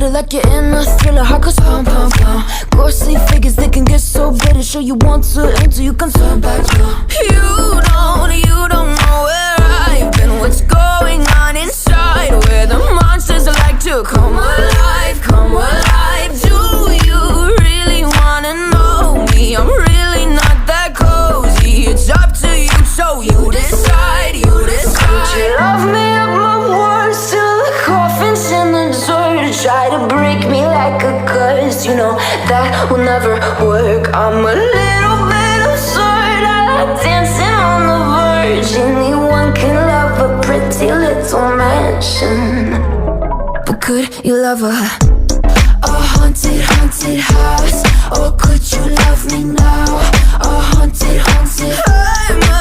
better like you're in a thriller. Heart goes pum pum pum. Ghostly figures, they can get so bitter. Show you want to until you can turn back. You don't know where I've been. What's going on inside? Where the monsters like to come alive, come alive. Do you really wanna know me? I'm really not that cozy. It's up to you, so you decide, you decide. Could you love me up my words till the coffin's in the dirt? Try to break me like a curse, you know that will never work. I'm a little bit absurd, I like dancing on the verge. Anyone can love a pretty little mansion, but could you love a haunted, haunted house? Or could you love me now? A haunted, haunted, I'm a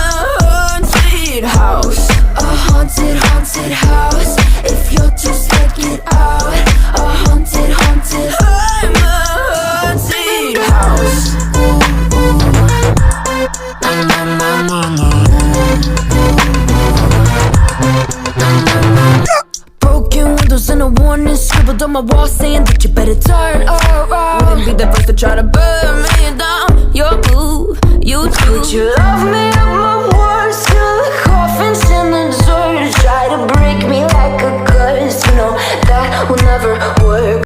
haunted house. A haunted, haunted house. If you're too scared, get out. A haunted, haunted, I'm a haunted house. Broken windows and a warning scribbled on my wall saying that you better turn around. Wouldn't be the first to try to burn